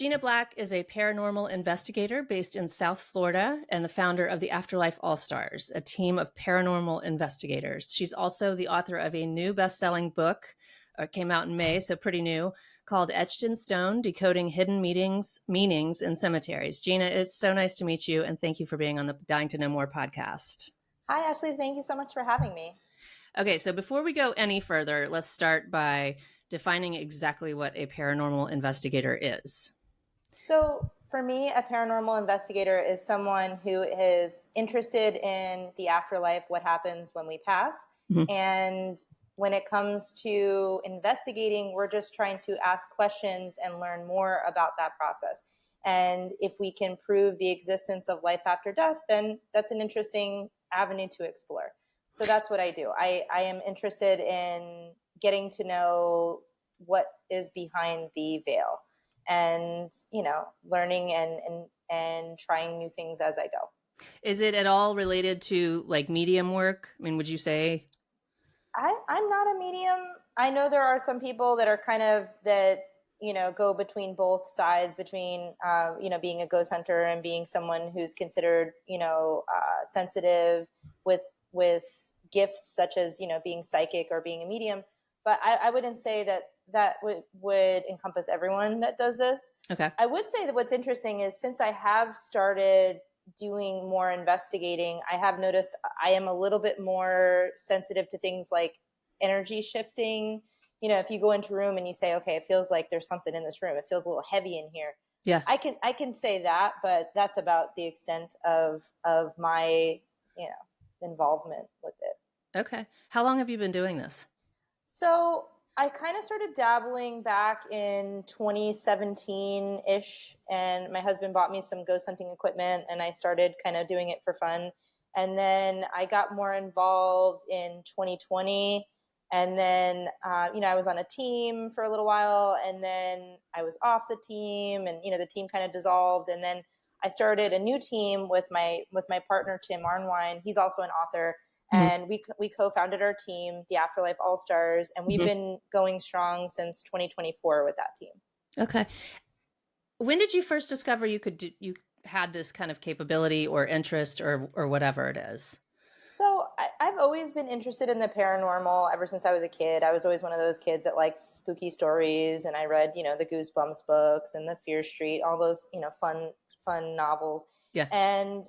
Gina Black is a paranormal investigator based in South Florida and the founder of the Afterlife All-Stars, a team of paranormal investigators. She's also the author of a new best-selling book, came out in May, so pretty new, called Etched in Stone, Decoding Hidden Meanings in Cemeteries. Gina, it's so nice to meet you, and thank you for being on the Dying to Know More podcast. Hi, Ashley. Thank you so much for having me. Okay, so before we go any further, let's start by defining exactly what a paranormal investigator is. So, for me, a paranormal investigator is someone who is interested in the afterlife, what happens when we pass. Mm-hmm. And when it comes to investigating, we're just trying to ask questions and learn more about that process. And if we can prove the existence of life after death, then that's an interesting avenue to explore. So that's what I do. I am interested in getting to know what is behind the veil and, learning and trying new things as I go. Is it at all related to like medium work? I mean, would you say? I'm not a medium. I know there are some people that are kind of go between both sides, between, being a ghost hunter and being someone who's considered, sensitive with gifts such as, being psychic or being a medium. But I wouldn't say that would encompass everyone that does this. Okay. I would say that what's interesting is since I have started doing more investigating, I have noticed I am a little bit more sensitive to things like energy shifting. If you go into a room and you say, okay, it feels like there's something in this room. It feels a little heavy in here. Yeah. I can say that, but that's about the extent of my, involvement with it. Okay. How long have you been doing this? So I kind of started dabbling back in 2017-ish, and my husband bought me some ghost hunting equipment, and I started kind of doing it for fun. And then I got more involved in 2020, and then, I was on a team for a little while, and then I was off the team, and, the team kind of dissolved. And then I started a new team with my partner, Tim Arnwine. He's also an author. And we co-founded our team, the Afterlife All-Stars, and we've been going strong since 2024 with that team. Okay. When did you first discover you had this kind of capability or interest or whatever it is? So I've always been interested in the paranormal ever since I was a kid. I was always one of those kids that liked spooky stories, and I read, the Goosebumps books and the Fear Street, all those, fun novels. Yeah. And,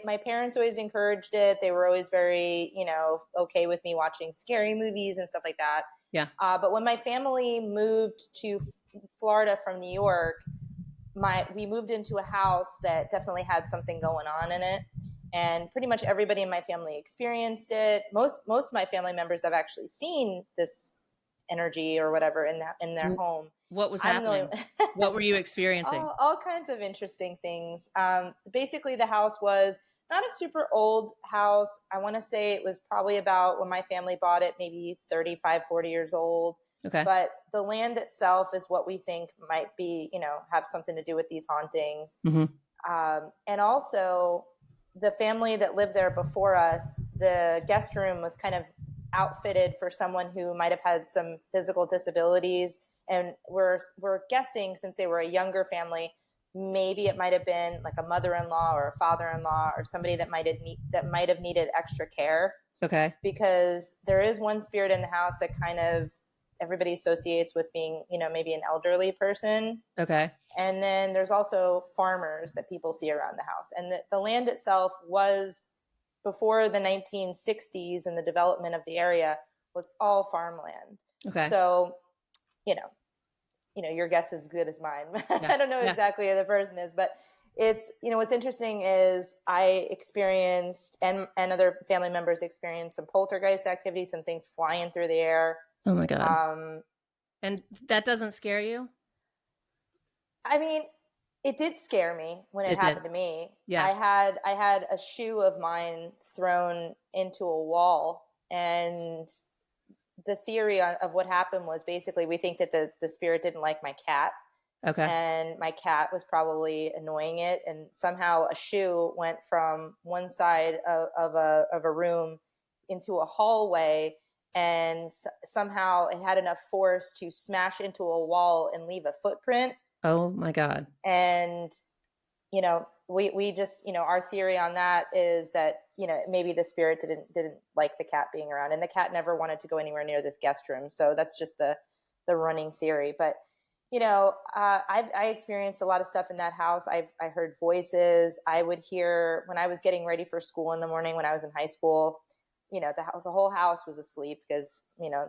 my parents always encouraged it. They were always very, okay with me watching scary movies and stuff like that. Yeah. But when my family moved to Florida from New York, we moved into a house that definitely had something going on in it. And pretty much everybody in my family experienced it. Most of my family members have actually seen this energy or whatever in their home. What was happening? What were you experiencing? All kinds of interesting things. Basically, the house was not a super old house. I want to say it was probably about when my family bought it, maybe 35, 40 years old. Okay. But the land itself is what we think might be, have something to do with these hauntings. Mm-hmm. And also, the family that lived there before us, the guest room was kind of outfitted for someone who might have had some physical disabilities. And we're guessing, since they were a younger family, maybe it might have been like a mother-in-law or a father-in-law or somebody that might have needed extra care. Okay. Because there is one spirit in the house that kind of everybody associates with being, maybe an elderly person. Okay. And then there's also farmers that people see around the house. And the land itself was, before the 1960s and the development of the area, was all farmland. Okay. So, your guess is as good as mine. Yeah. I don't know exactly who the person is, but it's, what's interesting is I experienced, and other family members experienced, some poltergeist activity, some things flying through the air. Oh my God. And that doesn't scare you? I mean, it did scare me when it happened to me. Yeah. I had a shoe of mine thrown into a wall, and the theory of what happened was basically we think that the spirit didn't like my cat. Okay. And my cat was probably annoying it. And somehow a shoe went from one side of a room into a hallway. And somehow it had enough force to smash into a wall and leave a footprint. Oh my God. And, we just, our theory on that is that, maybe the spirit didn't like the cat being around, and the cat never wanted to go anywhere near this guest room. So that's just the running theory. But, I experienced a lot of stuff in that house. I heard voices. I would hear when I was getting ready for school in the morning when I was in high school. The whole house was asleep because,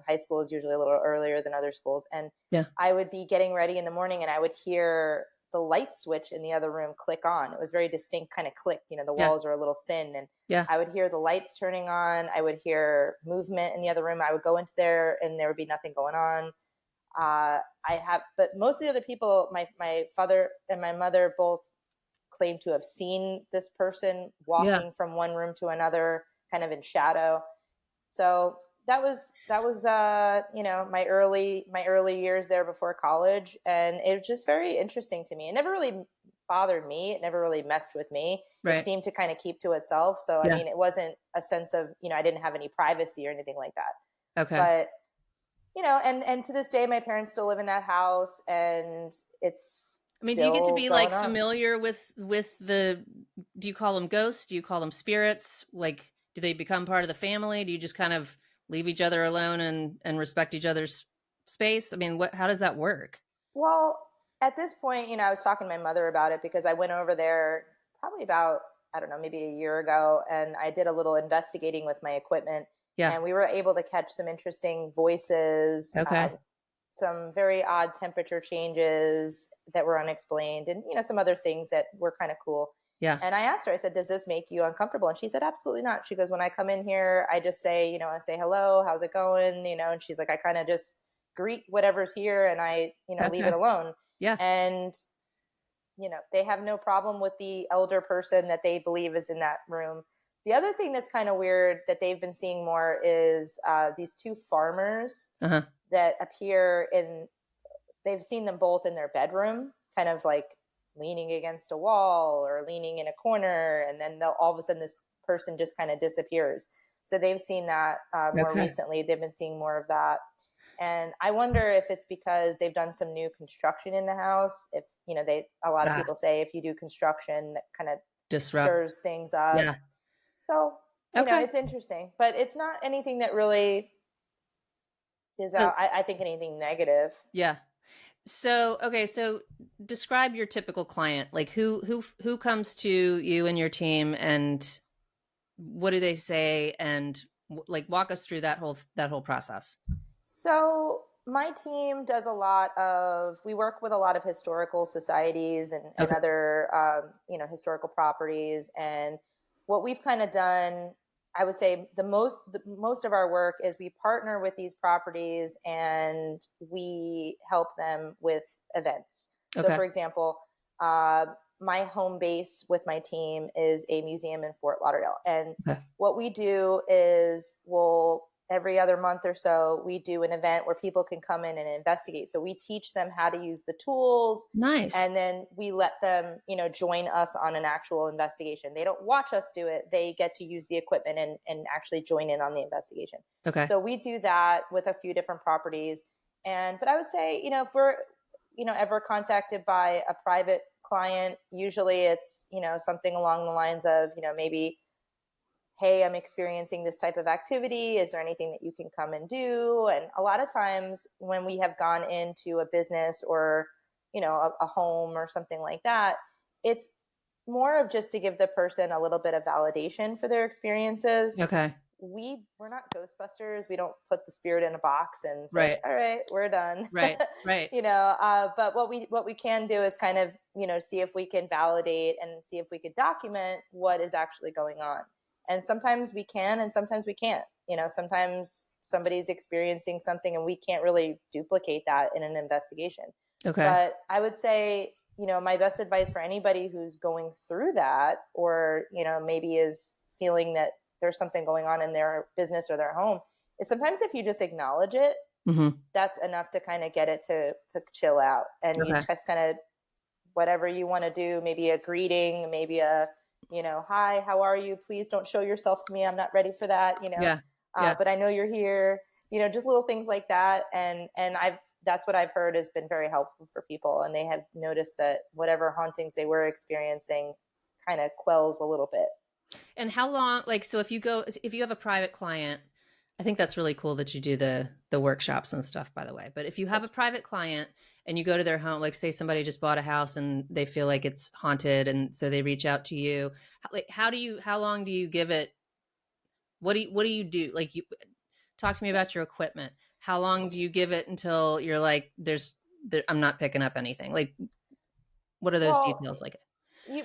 high school is usually a little earlier than other schools. And Yeah. I would be getting ready in the morning and I would hear the light switch in the other room click on. It was very distinct kind of click. The Yeah. walls are a little thin, and Yeah. I would hear the lights turning on. I would hear movement in the other room. I would go into there and there would be nothing going on. But most of the other people, my father and my mother both claim to have seen this person Yeah. walking from one room to another, kind of in shadow. So that was my early years there before college, and it was just very interesting to me. It never really bothered me. It never really messed with me. It Right. seemed to kind of keep to itself. So I Yeah. mean, it wasn't a sense of, I didn't have any privacy or anything like that. Okay. But and to this day, my parents still live in that house, and it's I mean, do you get to still be like going on. familiar with the, do you call them ghosts? Do you call them spirits? Like, do they become part of the family? Do you just kind of leave each other alone and respect each other's space? I mean, how does that work? Well, at this point, I was talking to my mother about it because I went over there probably about, I don't know, maybe a year ago, and I did a little investigating with my equipment, Yeah. and we were able to catch some interesting voices, Okay. some very odd temperature changes that were unexplained, and some other things that were kind of cool. Yeah. And I asked her, I said, does this make you uncomfortable? And she said, absolutely not. She goes, when I come in here, I just say, I say hello, how's it going? And she's like, I kind of just greet whatever's here and I, leave Okay. it alone. Yeah. And, they have no problem with the elder person that they believe is in that room. The other thing that's kind of weird that they've been seeing more is these two farmers Uh-huh. that appear they've seen them both in their bedroom, kind of like leaning against a wall or leaning in a corner. And then all of a sudden this person just kind of disappears. So they've seen that more Okay. recently. They've been seeing more of that. And I wonder if it's because they've done some new construction in the house. If, a lot of Ah, people say if you do construction, that kind of disrupt. stirs things up. Yeah. So, Okay. it's interesting, but it's not anything that really is, So, I think, anything negative. yeah. So, okay, so describe your typical client. Like who comes to you and your team, and what do they say, and like walk us through that whole process. So my team does we work with a lot of historical societies and Okay. other, historical properties. And what we've kind of done, I would say the most of our work is we partner with these properties and we help them with events. So Okay. for example, uh, my home base with my team is a museum in Fort Lauderdale. And Okay. what we do is every other month or so, we do an event where people can come in and investigate. So we teach them how to use the tools, Nice. and then we let them, join us on an actual investigation. They don't watch us do it. They get to use the equipment and actually join in on the investigation. Okay. So we do that with a few different properties. But I would say, if we're, ever contacted by a private client, usually it's, something along the lines of, maybe, hey, I'm experiencing this type of activity. Is there anything that you can come and do? And a lot of times when we have gone into a business or, a home or something like that, it's more of just to give the person a little bit of validation for their experiences. Okay. We're not Ghostbusters. We don't put the spirit in a box and say, Right. all right, we're done. Right. Right. But what we can do is kind of, see if we can validate and see if we could document what is actually going on. And sometimes we can, and sometimes we can't. Sometimes somebody's experiencing something and we can't really duplicate that in an investigation. Okay. But I would say, my best advice for anybody who's going through that, or, maybe is feeling that there's something going on in their business or their home, is sometimes if you just acknowledge it, Mm-hmm. that's enough to kind of get it to chill out. And you Okay. just kind of, whatever you want to do, maybe a greeting, maybe hi, how are you? Please don't show yourself to me. I'm not ready for that, Yeah. Yeah. but I know you're here, just little things like that. And that's what I've heard has been very helpful for people. And they have noticed that whatever hauntings they were experiencing kind of quells a little bit. And how long, like, so if you have a private client, I think that's really cool that you do the workshops and stuff, by the way. But if you have a private client and you go to their home, like say somebody just bought a house and they feel like it's haunted, and so they reach out to you, like how long do you give it? What do you do? Like, you talk to me about your equipment. How long do you give it until you're like, I'm not picking up anything? Like, what are those Well, details like?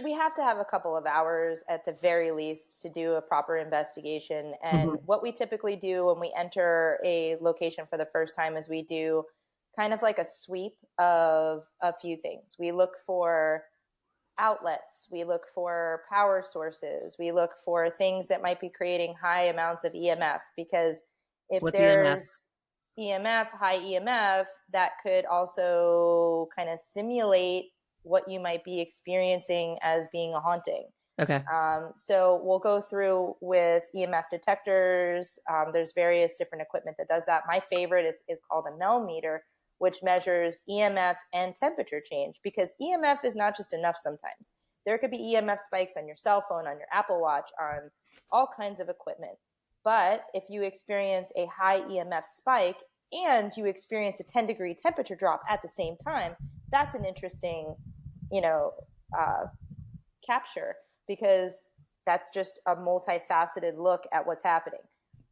we have to have a couple of hours at the very least to do a proper investigation. And Mhm. what we typically do when we enter a location for the first time is we do kind of like a sweep of a few things. We look for outlets, we look for power sources, we look for things that might be creating high amounts of EMF, because if What's EMF? there's EMF, high EMF, that could also kind of simulate what you might be experiencing as being a haunting. Okay. So we'll go through with EMF detectors. There's various different equipment that does that. My favorite is called a Mel meter, which measures EMF and temperature change, because EMF is not just enough sometimes. There could be EMF spikes on your cell phone, on your Apple Watch, on all kinds of equipment. But if you experience a high EMF spike and you experience a 10-degree temperature drop at the same time, that's an interesting, you know, uh, capture, because that's just a multifaceted look at what's happening.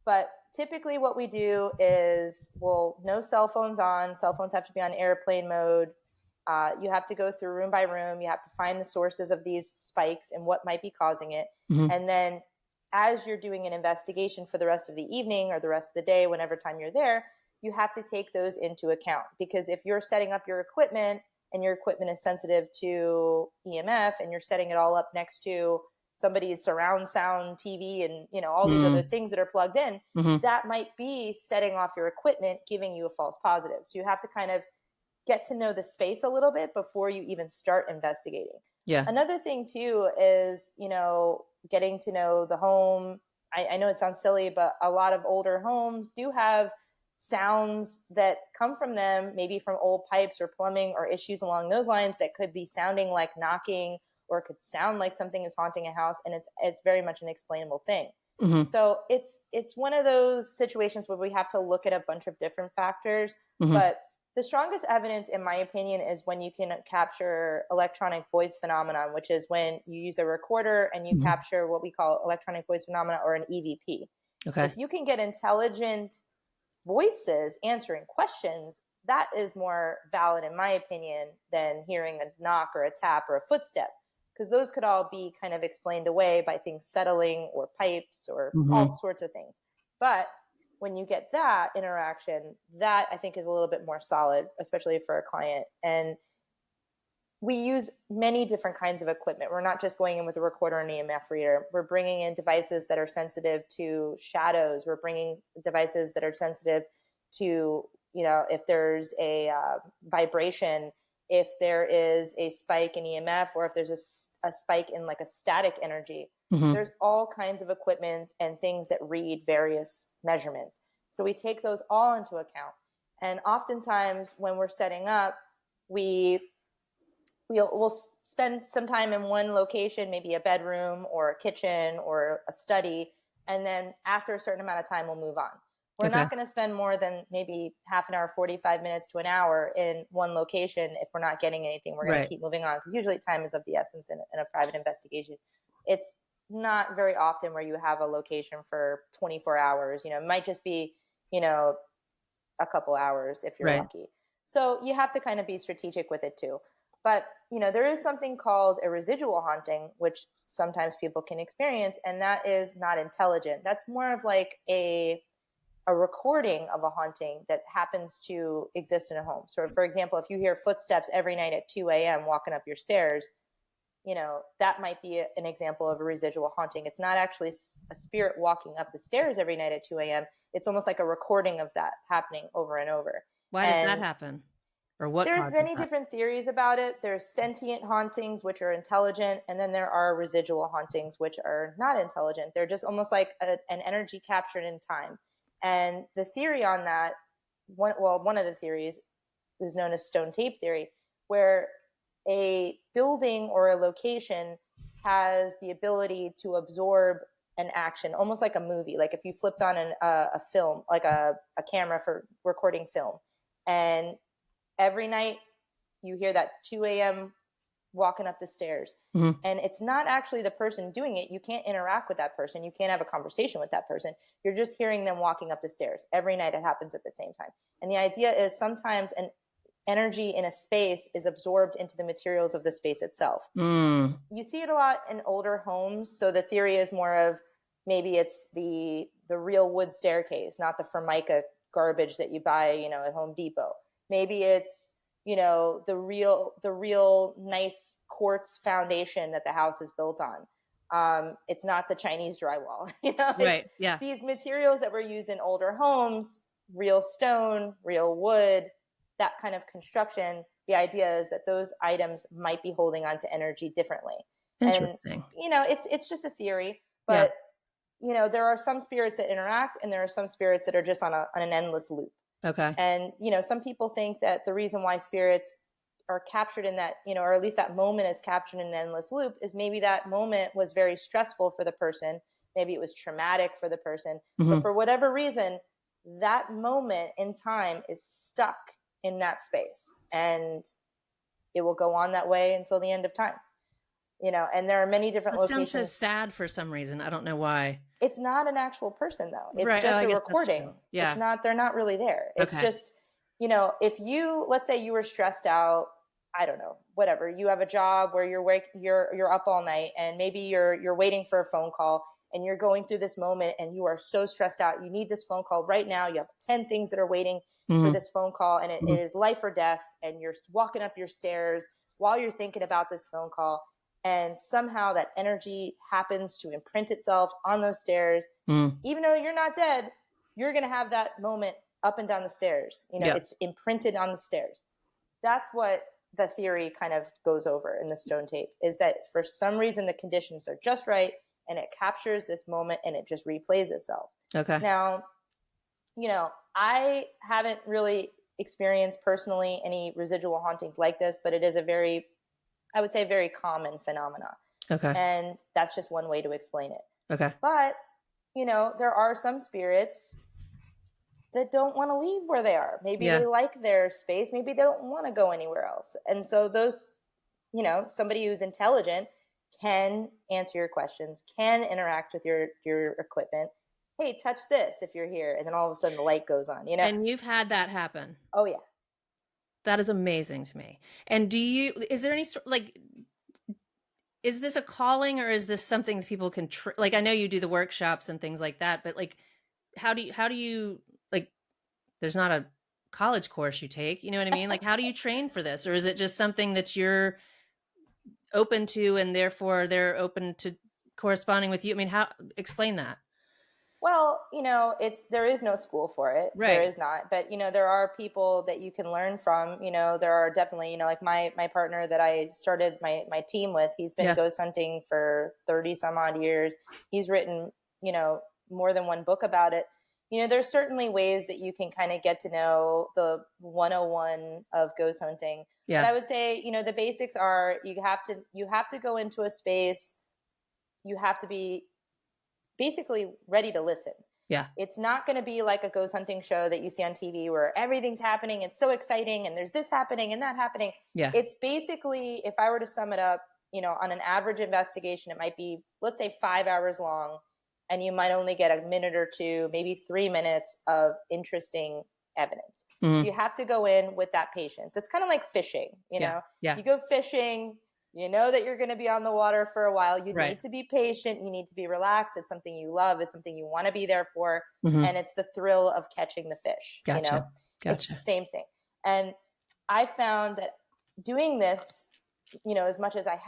But typically what we do is, well, no cell phones on. Cell phones have to be on airplane mode. You have to go through room by room. You have to find the sources of these spikes and what might be causing it. Mhm. And then as you're doing an investigation for the rest of the evening or the rest of the day, whenever time you're there, you have to take those into account. Because if you're setting up your equipment and your equipment is sensitive to EMF and you're setting it all up next to somebody's surround sound TV and, you know, all these other Mm. things that are plugged in, Mhm. that might be setting off your equipment, giving you a false positive. So you have to kind of get to know the space a little bit before you even start investigating. Yeah. Another thing too is, you know, getting to know the home. I know it sounds silly, but a lot of older homes do have sounds that come from them, maybe from old pipes or plumbing or issues along those lines, that could be sounding like knocking, or it could sound like something is haunting a house, and it's very much an explainable thing. Mhm. So it's one of those situations where we have to look at a bunch of different factors. Mhm. But the strongest evidence, in my opinion, is when you can capture electronic voice phenomenon, which is when you use a recorder and you Mhm. capture what we call electronic voice phenomena, or an EVP. Okay. If you can get intelligent voices answering questions, that is more valid, in my opinion, than hearing a knock or a tap or a footstep, because those could all be kind of explained away by things settling or pipes or all Mhm. sorts of things. But when you get that interaction, that I think is a little bit more solid, especially for a client. And we use many different kinds of equipment. We're not just going in with a recorder and EMF reader. We're bringing in devices that are sensitive to shadows. We're bringing devices that are sensitive to, you know, if there's a vibration, if there is a spike in EMF, or if there's a spike in like a static energy. Mhm. There's all kinds of equipment and things that read various measurements. So we take those all into account. And oftentimes when we're setting up, we we'll spend some time in one location, maybe a bedroom or a kitchen or a study, and then after a certain amount of time we'll move on. We're Okay. not going to spend more than maybe half an hour, 45 minutes to an hour in one location. If we're not getting anything, we're going to Right. keep moving on, because usually time is of the essence in a private investigation. It's not very often where you have a location for 24 hours. You know, it might just be, you know, a couple hours if you're Right. lucky. So you have to kind of be strategic with it too. But, you know, there is something called a residual haunting, which sometimes people can experience, and that is not intelligent. That's more of like a recording of a haunting that happens to exist in a home. So, for example, if you hear footsteps every night at 2 a.m. walking up your stairs, you know, that might be an example of a residual haunting. It's not actually a spirit walking up the stairs every night at 2 a.m. It's almost like a recording of that happening over and over. Why does that And happen? Or what there's causes many that? different theories about it. There's sentient hauntings, which are intelligent, and then there are residual hauntings, which are not intelligent. They're just almost like an energy captured in time. And the theory on that, one of the theories is known as stone tape theory, where a building or a location has the ability to absorb an action, almost like a movie. Like if you flipped on a film, like a camera for recording film, and every night you hear that 2 a.m. walking up the stairs. Mm-hmm. And it's not actually the person doing it. You can't interact with that person. You can't have a conversation with that person. You're just hearing them walking up the stairs. Every night it happens at the same time. And the idea is sometimes an energy in a space is absorbed into the materials of the space itself. Mm. You see it a lot in older homes. So the theory is more of maybe it's the real wood staircase, not the Formica garbage that you buy, at Home Depot. Maybe it's, the real nice quartz foundation that the house is built on. It's not the Chinese drywall, Right. Yeah. These materials that were used in older homes, real stone, real wood, that kind of construction. The idea is that those items might be holding on to energy differently. Interesting. And, it's just a theory, but there are some spirits that interact and there are some spirits that are just on an endless loop. Okay. And, some people think that the reason why spirits are captured in that, or at least that moment is captured in an endless loop is maybe that moment was very stressful for the person. Maybe it was traumatic for the person, Mm-hmm. but for whatever reason, that moment in time is stuck in that space and it will go on that way until the end of time. And there are many different locations. Sounds so sad for some reason. I don't know why. It's not an actual person though. It's right. just a recording. Yeah. It's not, they're not really there. It's just, if you, let's say you were stressed out, I don't know, whatever, you have a job where you're up all night and maybe you're waiting for a phone call and you're going through this moment and you are so stressed out. You need this phone call right now. You have 10 things that are waiting for this phone call and it is life or death. And you're walking up your stairs while you're thinking about this phone call. And somehow that energy happens to imprint itself on those stairs. Even though you're not dead, you're going to have that moment up and down the stairs. It's imprinted on the stairs. That's what the theory kind of goes over in the stone tape, is that for some reason the conditions are just right and it captures this moment and it just replays itself. Okay. Now, I haven't really experienced personally any residual hauntings like this, but it is I would say very common phenomena. Okay. And that's just one way to explain it. Okay. But, there are some spirits that don't want to leave where they are. Maybe they like their space. Maybe they don't want to go anywhere else. And so those, somebody who's intelligent can answer your questions, can interact with your equipment. Hey, touch this if you're here. And then all of a sudden the light goes on, And you've had that happen. Oh, yeah. That is amazing to me. And is there any is this a calling or is this something that people can, I know you do the workshops and things like that, but how do you there's not a college course you take, you know what I mean? How do you train for this? Or is it just something that you're open to and therefore they're open to corresponding with you? I mean, explain that. Well, there is no school for it. Right. There is not. But, there are people that you can learn from. There are definitely, like my partner that I started my team with, he's been ghost hunting for 30 some odd years. He's written, more than one book about it. There's certainly ways that you can kind of get to know the 101 of ghost hunting. Yeah. But I would say, the basics are you have to go into a space. You have to be basically ready to listen. Yeah. It's not going to be like a ghost hunting show that you see on TV where everything's happening. It's so exciting and there's this happening and that happening. Yeah. It's basically, if I were to sum it up, on an average investigation, it might be, let's say 5 hours long, and you might only get a minute or two, maybe 3 minutes of interesting evidence. Mm-hmm. So you have to go in with that patience. It's kind of like fishing, Yeah. You go fishing, you know that you're going to be on the water for a while. You Right. need to be patient. You need to be relaxed. It's something you love. It's something you want to be there for. Mm-hmm. And it's the thrill of catching the fish. Gotcha. It's the same thing. And I found that doing this, as much as I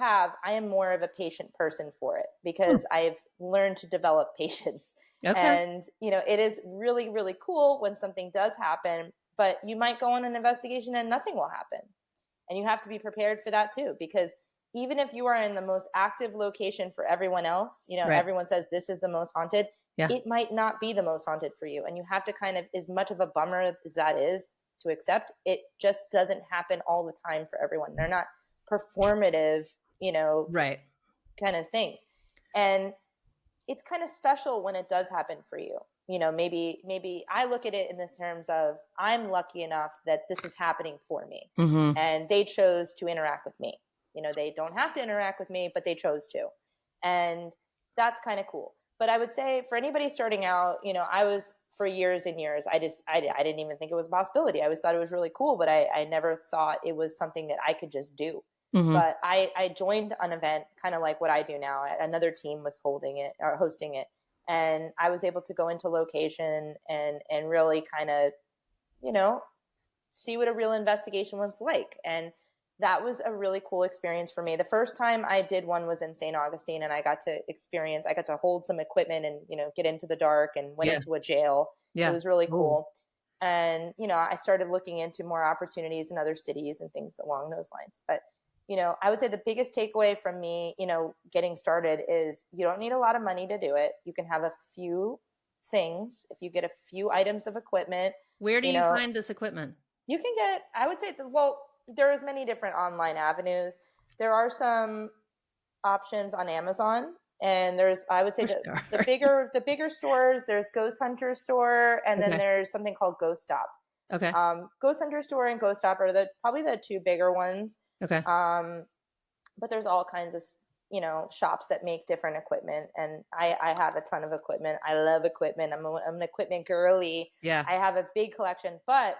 am more of a patient person for it because I've learned to develop patience. Okay. And, it is really, really cool when something does happen, but you might go on an investigation and nothing will happen. And you have to be prepared for that too, because even if you are in the most active location for everyone else, Right. everyone says this is the most haunted. Yeah. It might not be the most haunted for you. And you have to kind of, as much of a bummer as that is, to accept. It just doesn't happen all the time for everyone. They're not performative, Right. kind of things. And it's kind of special when it does happen for you. Maybe I look at it in the terms of, I'm lucky enough that this is happening for me, Mm-hmm. and they chose to interact with me. They don't have to interact with me, but they chose to. And that's kind of cool. But I would say for anybody starting out, I was, for years and years, I didn't even think it was a possibility. I always thought it was really cool, but I never thought it was something that I could just do. Mm-hmm. But I joined an event, kind of like what I do now. Another team was holding it or hosting it. And I was able to go into location and really kind of, see what a real investigation was like. And that was a really cool experience for me. The first time I did one was in St. Augustine, and I got to hold some equipment and, get into the dark, and went into a jail. It Yeah. was really Ooh. cool. And, I started looking into more opportunities in other cities and things along those lines. But, I would say the biggest takeaway from me, getting started is you don't need a lot of money to do it. You can have a few things. If you get a few items of equipment, Where do you find this equipment? you can get, I would say, there's many different online avenues. There are some options on Amazon, and I would say the bigger stores, there's Ghost Hunter Store, and then there's something called Ghost Stop. Okay. Ghost Hunter Store and Ghost Stop are probably the two bigger ones. Okay. But there's all kinds of, shops that make different equipment. And I have a ton of equipment. I love equipment. I'm an equipment girly. Yeah. I have a big collection, but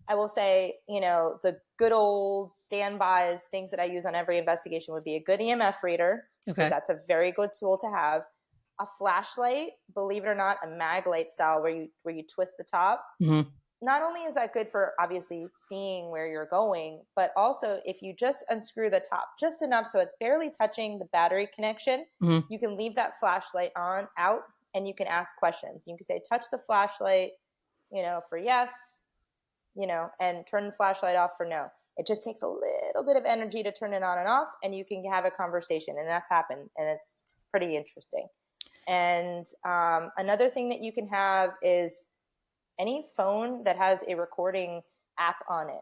I will say, the good old standbys, things that I use on every investigation would be a good EMF reader. Okay. That's a very good tool to have. A flashlight, believe it or not, a mag light style where you twist the top. Mm-hmm. Not only is that good for obviously seeing where you're going, but also if you just unscrew the top just enough so it's barely touching the battery connection, Mm-hmm. you can leave that flashlight out, and you can ask questions. You can say, touch the flashlight, for yes, and turn the flashlight off for no. It just takes a little bit of energy to turn it on and off, and you can have a conversation. And that's happened, and it's pretty interesting. And another thing that you can have is any phone that has a recording app on it.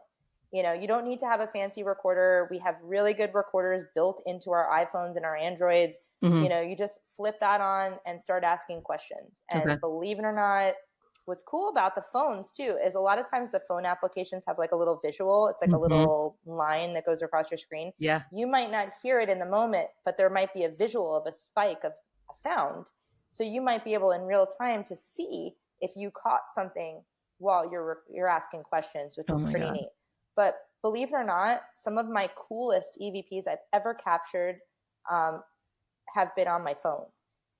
You don't need to have a fancy recorder. We have really good recorders built into our iPhones and our Androids. Mm-hmm. You just flip that on and start asking questions. And believe it or not, what's cool about the phones too is a lot of times the phone applications have like a little visual. It's like a little line that goes across your screen. Yeah. You might not hear it in the moment, but there might be a visual of a spike of a sound. So you might be able in real time to see if you caught something while you're asking questions, which is pretty neat. But believe it or not, some of my coolest EVPs I've ever captured have been on my phone.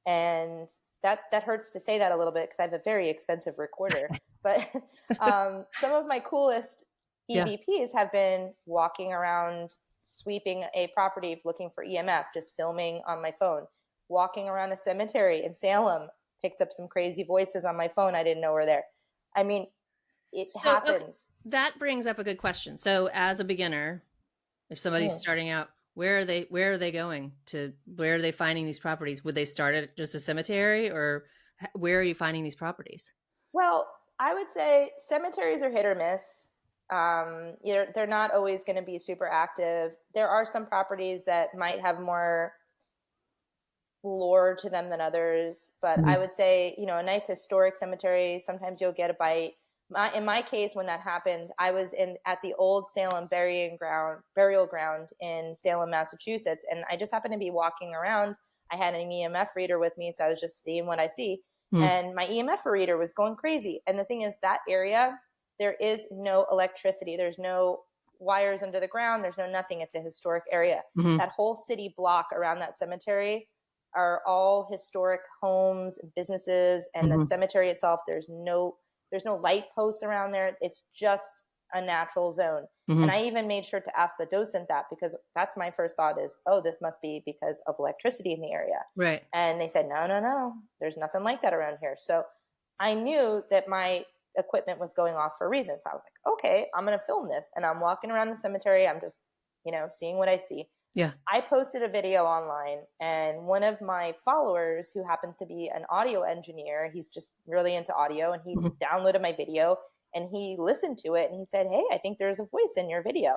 And that hurts to say that a little bit because I have a very expensive recorder. But some of my coolest EVPs have been walking around, sweeping a property, looking for EMF, just filming on my phone. Walking around a cemetery in Salem, picked up some crazy voices on my phone I didn't know were there. I mean, it happens. Okay, that brings up a good question. So as a beginner, if somebody's starting out, where are they going to? Where are they finding these properties? Would they start at just a cemetery, or where are you finding these properties? Well, I would say cemeteries are hit or miss. They're not always going to be super active. There are some properties that might have more lore to them than others, but I would say, a nice historic cemetery, sometimes you'll get a bite. In my case, when that happened, I was at the old Salem burial ground in Salem, Massachusetts, and I just happened to be walking around. I had an EMF reader with me, so I was just seeing what I see, and my EMF reader was going crazy. And the thing is, that area, there is no electricity. There's no wires under the ground. There's no nothing. It's a historic area. That whole city block around that cemetery are all historic homes and businesses, and the cemetery itself, there's no light posts around there. It's just a natural zone. And I even made sure to ask the docent that, because that's my first thought is, oh, this must be because of electricity in the area. Right. And they said, no, there's nothing like that around here. So I knew that my equipment was going off for a reason. So I was like, okay, I'm going to film this. And I'm walking around the cemetery. I'm just, seeing what I see. Yeah. I posted a video online, and one of my followers, who happens to be an audio engineer, he's just really into audio, and he downloaded my video And he listened to it and he said, hey, I think there's a voice in your video.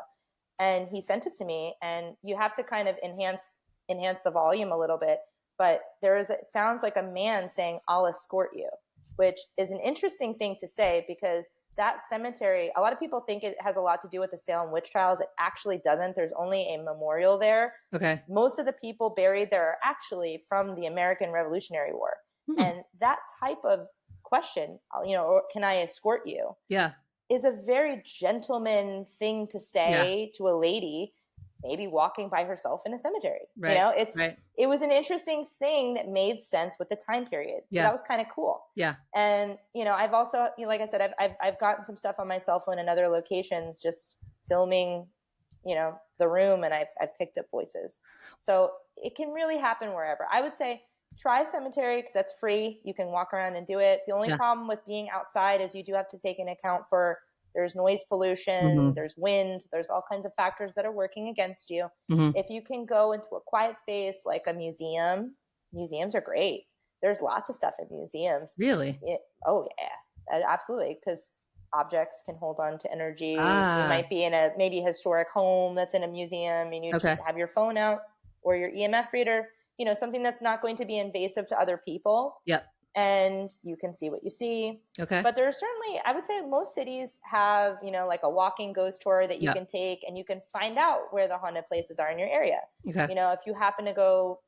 And he sent it to me, and you have to kind of enhance the volume a little bit. But it sounds like a man saying, I'll escort you, which is an interesting thing to say, because that cemetery, a lot of people think it has a lot to do with the Salem witch trials. It actually doesn't. There's only a memorial there. Okay. Most of the people buried there are actually from the American Revolutionary War. And that type of question, or can I escort you? Yeah. Is a very gentleman thing to say to a lady, maybe walking by herself in a cemetery. Right. It was an interesting thing that made sense with the time period. So that was kind of cool. Yeah. And, I've also, like I said, I've gotten some stuff on my cell phone in other locations, just filming, the room, and I've picked up voices. So it can really happen wherever. I would say try cemetery, because that's free. You can walk around and do it. The only problem with being outside is you do have to take into account there's noise pollution, there's wind, there's all kinds of factors that are working against you. If you can go into a quiet space like a museum, museums are great. There's lots of stuff in museums. Really? Oh yeah, absolutely. Because objects can hold on to energy. You might be in a maybe historic home that's in a museum, and you just have your phone out or your EMF reader, something that's not going to be invasive to other people. Yep. And you can see what you see. Okay. But there's certainly, I would say most cities have, like a walking ghost tour that you can take, and you can find out where the haunted places are in your area. Okay. If you happen to go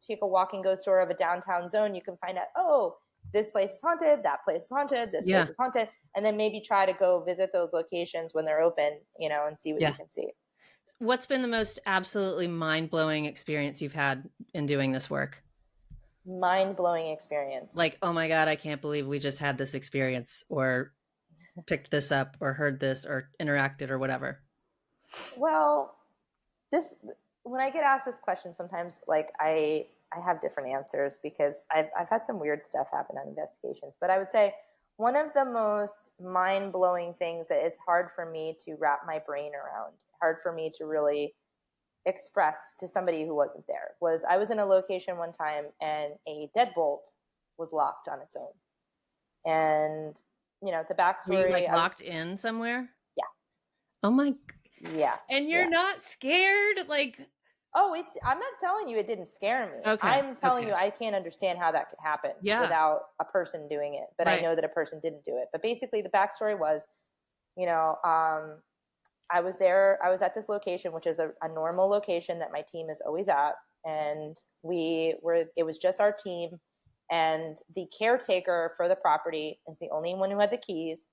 take a walking ghost tour of a downtown zone, you can find out, oh, this place is haunted, that place is haunted, this place is haunted. And then maybe try to go visit those locations when they're open, and see what you can see. What's been the most absolutely mind-blowing experience you've had in doing this work? Mind-blowing experience. Like, oh my God, I can't believe we just had this experience, or picked this up, or heard this, or interacted, or whatever. Well, when I get asked this question, sometimes like I have different answers, because I've had some weird stuff happen on investigations. But I would say one of the most mind-blowing things that is hard for me to wrap my brain around, hard for me to really express to somebody who wasn't there, was I was in a location one time, and a deadbolt was locked on its own. And, the backstory. Were you locked in somewhere? Yeah. Oh my. Yeah. And you're not scared? I'm not telling you it didn't scare me. Okay. I'm telling you I can't understand how that could happen without a person doing it. But I know that a person didn't do it. But basically the backstory was, I was there. I was at this location, which is a normal location that my team is always at. And it was just our team. And the caretaker for the property is the only one who had the keys.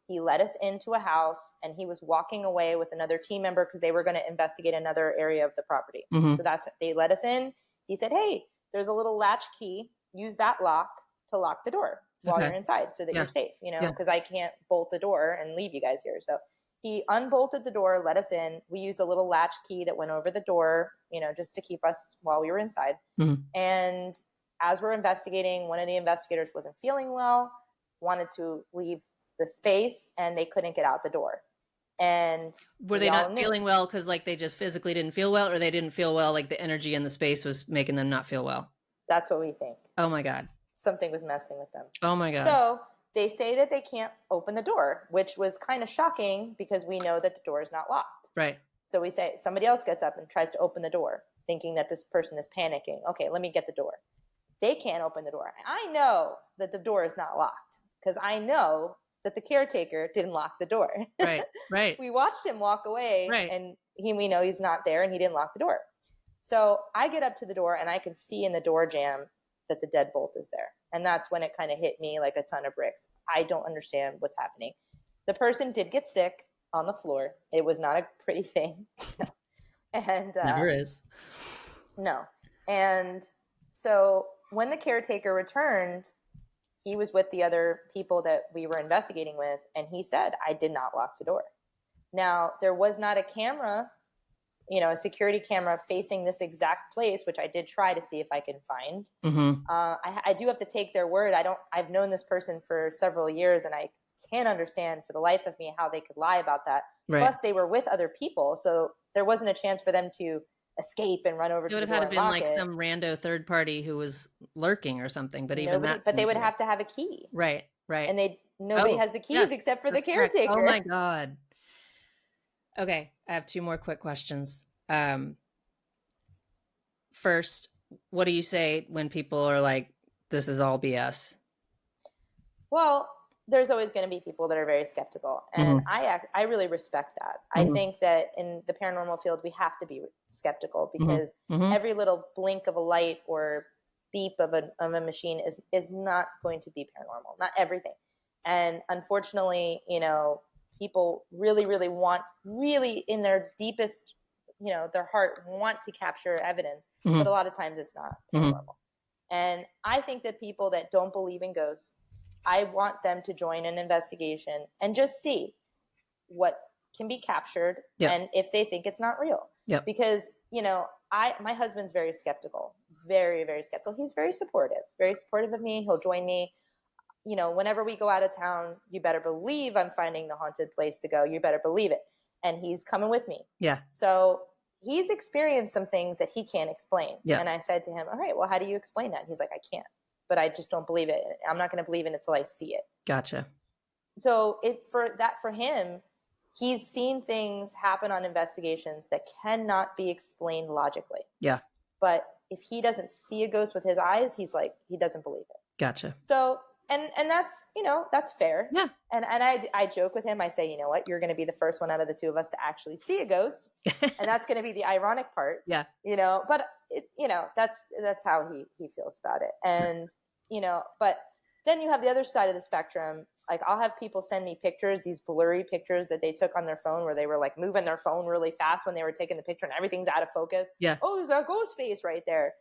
He let us into a house, and he was walking away with another team member because they were going to investigate another area of the proproperty. So they let us in. He said, hey, there's a little latch key. Use that lock to lock the door while you're inside, so that you're safe, because I can't bolt the door and leave you guys here. So he unbolted the door, let us in. We used a little latch key that went over the door, just to keep us while we were inside. And as we're investigating, one of the investigators wasn't feeling well, wanted to leave the space, and they couldn't get out the door. And were they not feeling well because they just physically didn't feel well, or they didn't feel well, like the energy in the space was making them not feel well? That's what we think. Oh my God. Something was messing with them. Oh my God. So they say that they can't open the door, which was kind of shocking, because we know that the door is not locked. Right. So we say somebody else gets up and tries to open the door, thinking that this person is panicking. Okay, let me get the door. They can't open the door. I know that the door is not locked, because I know that the caretaker didn't lock the door. Right. We watched him walk away, and we know he's not there, and he didn't lock the door. So I get up to the door, and I can see in the door jamb that the deadbolt is there. And that's when it kind of hit me like a ton of bricks. I don't understand what's happening. The person did get sick on the floor. It was not a pretty thing. And never is. No. And so when the caretaker returned, he was with the other people that we were investigating with, and he said, I did not lock the door. Now, there was not a camera, a security camera facing this exact place, which I did try to see if I could find. I do have to take their word. I've known this person for several years, and I can't understand for the life of me how they could lie about that. Plus, they were with other people, so there wasn't a chance for them to escape and run over to the door. It would have had to been some rando third party who was lurking or something, but even that. But they would have to have a key. Right. And nobody Oh, has the keys yes, except for the that's correct. Oh caretaker. my God. Okay, I have two more quick questions. First, what do you say when people are like, this is all BS? Well, there's always going to be people that are very skeptical, and Mm-hmm. I really respect that. I Mm-hmm. think that in the paranormal field, we have to be skeptical because Mm-hmm. Mm-hmm. every little blink of a light or beep of a machine is not going to be paranormal. Not everything, and unfortunately, people really want, really in their deepest, their heart, want to capture evidence, but a Mm-hmm. lot of times it's not Mm-hmm. paranormal. And I think that people that don't believe in ghosts, I want them to join an investigation and just see what can be captured Yep. and if they think it's not real. Yep. Because, my husband's very skeptical, very, very skeptical. He's very supportive of me. He'll join me. Whenever we go out of town, you better believe I'm finding the haunted place to go. You better believe it. And he's coming with me. Yeah. So he's experienced some things that he can't explain. Yeah. And I said to him, all right, well, how do you explain that? And he's like, I can't, but I just don't believe it. I'm not going to believe it until I see it. Gotcha. So for him, he's seen things happen on investigations that cannot be explained logically. Yeah. But if he doesn't see a ghost with his eyes, he's like, he doesn't believe it. Gotcha. So, and that's, that's fair. Yeah. And I joke with him. I say, you know what, you're going to be the first one out of the two of us to actually see a ghost. And that's going to be the ironic part. Yeah. But that's how he feels about it. And, but then you have the other side of the spectrum. Like, I'll have people send me pictures, these blurry pictures that they took on their phone where they were like moving their phone really fast when they were taking the picture and everything's out of focus. Yeah. Oh, there's a ghost face right there.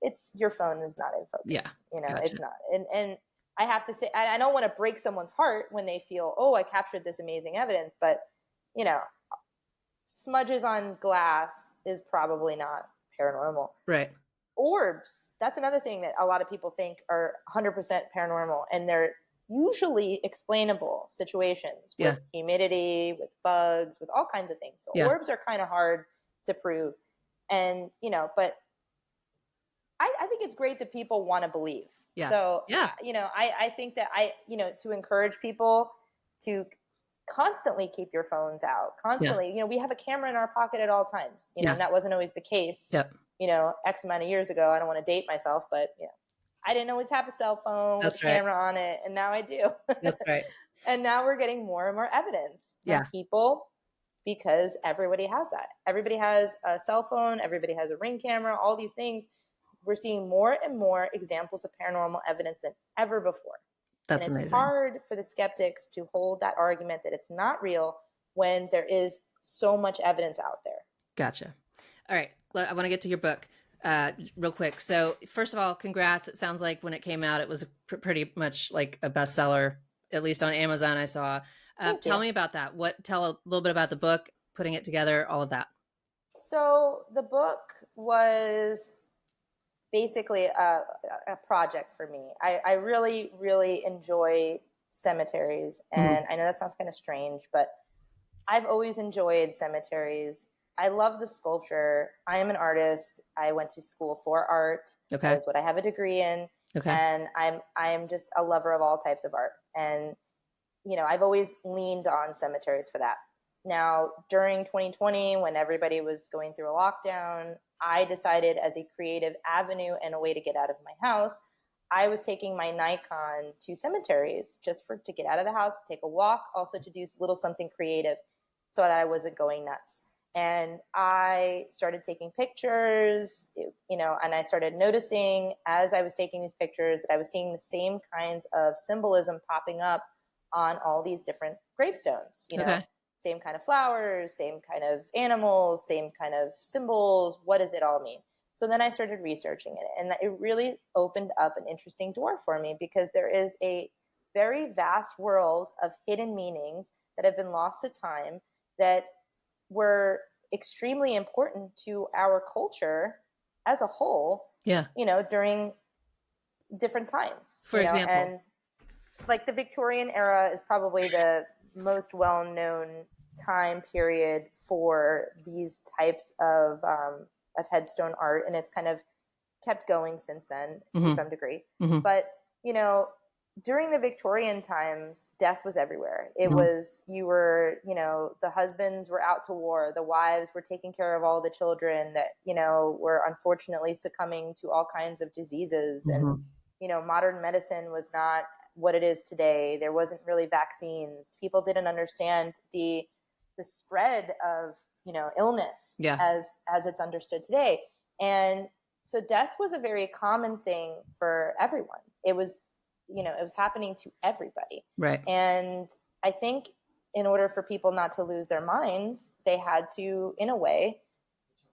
It's your phone is not in focus. Yeah. Gotcha. It's not. And I have to say, I don't want to break someone's heart when they feel, oh, I captured this amazing evidence, but smudges on glass is probably not paranormal. Right. Orbs, that's another thing that a lot of people think are 100% paranormal, and they're usually explainable situations with humidity, with bugs, with all kinds of things. So orbs are kind of hard to prove. And, but I think it's great that people want to believe. Yeah. So, yeah. I think that to encourage people to constantly keep your phones out, constantly, we have a camera in our pocket at all times, and that wasn't always the case, Yep. X amount of years ago. I don't want to date myself, but, I didn't always have a cell phone with a camera on it, and now I do. That's right. And now we're getting more and more evidence from people because everybody has that. Everybody has a cell phone. Everybody has a Ring camera, all these things. We're seeing more and more examples of paranormal evidence than ever before. That's and it's amazing. hard for the skeptics to hold that argument that it's not real when there is so much evidence out there. Gotcha. All right. I want to get to your book real quick. So first of all, congrats. It sounds like when it came out, it was pretty much like a bestseller, at least on Amazon, I saw. Tell me about that. Tell a little bit about the book, putting it together, all of that. So the book was basically a project for me. I really, really enjoy cemeteries. And I know that sounds kind of strange, but I've always enjoyed cemeteries. I love the sculpture. I am an artist. I went to school for art. Okay. That is what I have a degree in. Okay. And I'm just a lover of all types of art. And, I've always leaned on cemeteries for that. Now, during 2020, when everybody was going through a lockdown, I decided, as a creative avenue and a way to get out of my house, I was taking my Nikon to cemeteries just to get out of the house, take a walk, also to do a little something creative so that I wasn't going nuts. And I started taking pictures, and I started noticing as I was taking these pictures that I was seeing the same kinds of symbolism popping up on all these different gravestones, same kind of flowers, same kind of animals, same kind of symbols. What does it all mean? So then I started researching it, and it really opened up an interesting door for me because there is a very vast world of hidden meanings that have been lost to time that were extremely important to our culture as a whole, during different times. For example. And like the Victorian era is probably the most well-known time period for these types of headstone art. And it's kind of kept going since then to some degree. But, during the Victorian times, death was everywhere. It Mhm. was, the husbands were out to war, the wives were taking care of all the children that, were unfortunately succumbing to all kinds of diseases. And, Mhm. modern medicine was not what it is today. There wasn't really vaccines. People didn't understand the spread of, illness Yeah. as it's understood today. And so death was a very common thing for everyone. It was happening to everybody. Right. And I think in order for people not to lose their minds, they had to, in a way,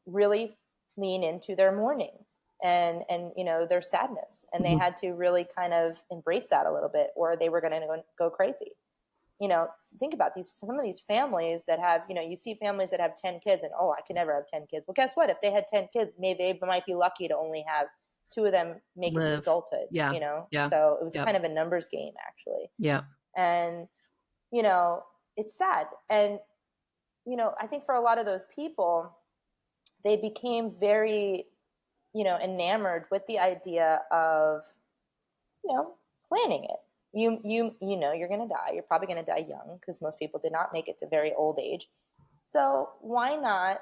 really lean into their mourning and their sadness, and they Mhm. had to really kind of embrace that a little bit, or they were going to go crazy. Think about some of these families that have, you see families that have 10 kids and, oh, I can never have 10 kids. Well, guess what? If they had 10 kids, maybe they might be lucky to only have two of them make it to Live. adulthood, Yeah. Yeah. So it was Yep. kind of a numbers game, actually. Yeah. And, you know, it's sad. And, I think for a lot of those people, they became very, enamored with the idea of, planning it. You're going to die. You're probably going to die young, because most people did not make it to very old age. So why not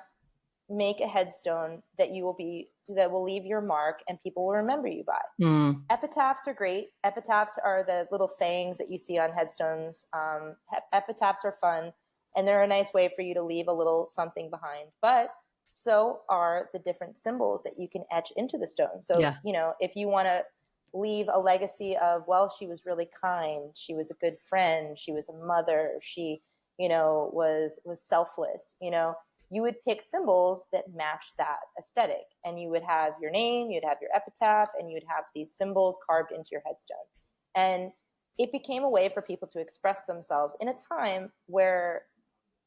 make a headstone that will leave your mark and people will remember you by? Mm. Epitaphs are great. Epitaphs are the little sayings that you see on headstones. Epitaphs are fun, and they're a nice way for you to leave a little something behind. But so are the different symbols that you can etch into the stone. So, Yeah. if you want to leave a legacy of, well, she was really kind, she was a good friend, she was a mother, she, was selfless, you would pick symbols that match that aesthetic, and you would have your name, you'd have your epitaph, and you'd have these symbols carved into your headstone. And it became a way for people to express themselves in a time where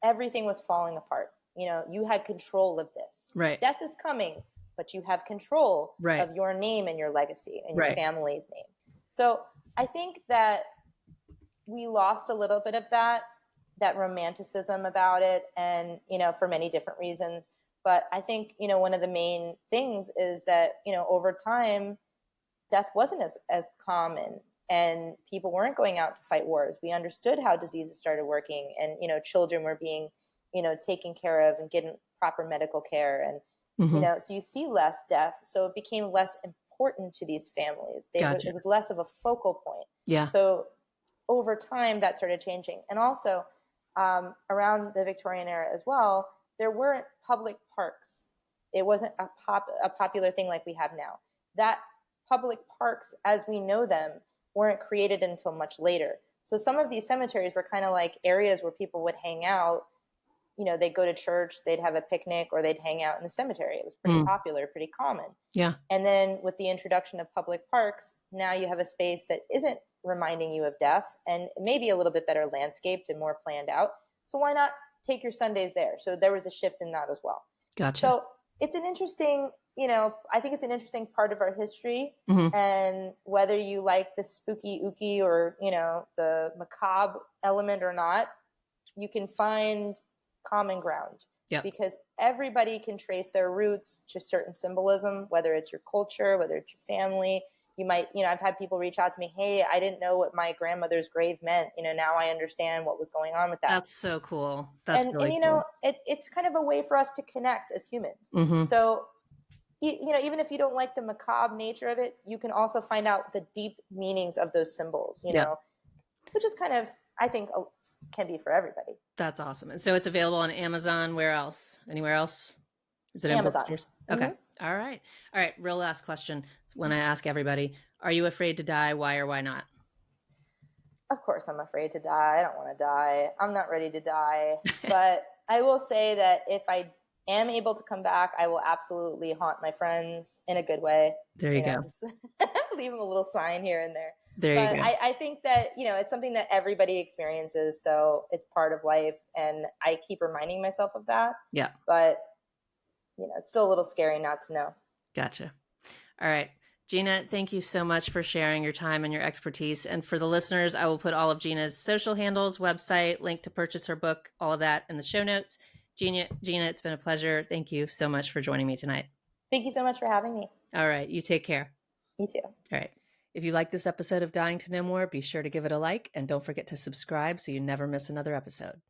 everything was falling apart. You had control of this. Right. Death is coming, but you have control Right. of your name and your legacy and your Right. family's name. So I think that we lost a little bit of that romanticism about it, and for many different reasons. But I think one of the main things is that over time, death wasn't as common, and people weren't going out to fight wars. We understood how diseases started working, and children were being taken care of and getting proper medical care, and Mhm. so you see less death, so it became less important to these families. Gotcha. It was less of a focal point. Yeah. So over time, that started changing. And also, around the Victorian era as well, there weren't public parks. It wasn't a popular thing like we have now. That public parks, as we know them, weren't created until much later. So some of these cemeteries were kind of like areas where people would hang out. They'd go to church, they'd have a picnic, or they'd hang out in the cemetery. It was pretty Mm. popular, pretty common. Yeah. And then with the introduction of public parks, now you have a space that isn't reminding you of death, and maybe a little bit better landscaped and more planned out. So why not take your Sundays there? So there was a shift in that as well. Gotcha. So it's an interesting, I think it's an interesting part of our history. Mhm. And whether you like the spooky ooky or, the macabre element or not, you can find common ground. Yeah. Because everybody can trace their roots to certain symbolism, whether it's your culture, whether it's your family. You might, I've had people reach out to me, hey, I didn't know what my grandmother's grave meant. Now I understand what was going on with that. That's so cool. That's And really cool. it's kind of a way for us to connect as humans. Mhm. So, even if you don't like the macabre nature of it, you can also find out the deep meanings of those symbols, Yeah. which is kind of, I think, can be for everybody. That's awesome. And so it's available on Amazon. Where else? Anywhere else? Is it in Amazon. bookstores? Okay. Mhm. All right. All right. Real last question. When I ask everybody, are you afraid to die? Why or why not? Of course, I'm afraid to die. I don't want to die. I'm not ready to die. But I will say that if I am able to come back, I will absolutely haunt my friends in a good way. There you go. Just leave them a little sign here and there. There But you go. I think that, it's something that everybody experiences. So it's part of life. And I keep reminding myself of that. Yeah. But, it's still a little scary not to know. Gotcha. All right. Gina, thank you so much for sharing your time and your expertise. And for the listeners, I will put all of Gina's social handles, website, link to purchase her book, all of that in the show notes. Gina, it's been a pleasure. Thank you so much for joining me tonight. Thank you so much for having me. All right. You take care. You too. All right. If you like this episode of Dying to Know More, be sure to give it a like and don't forget to subscribe so you never miss another episode.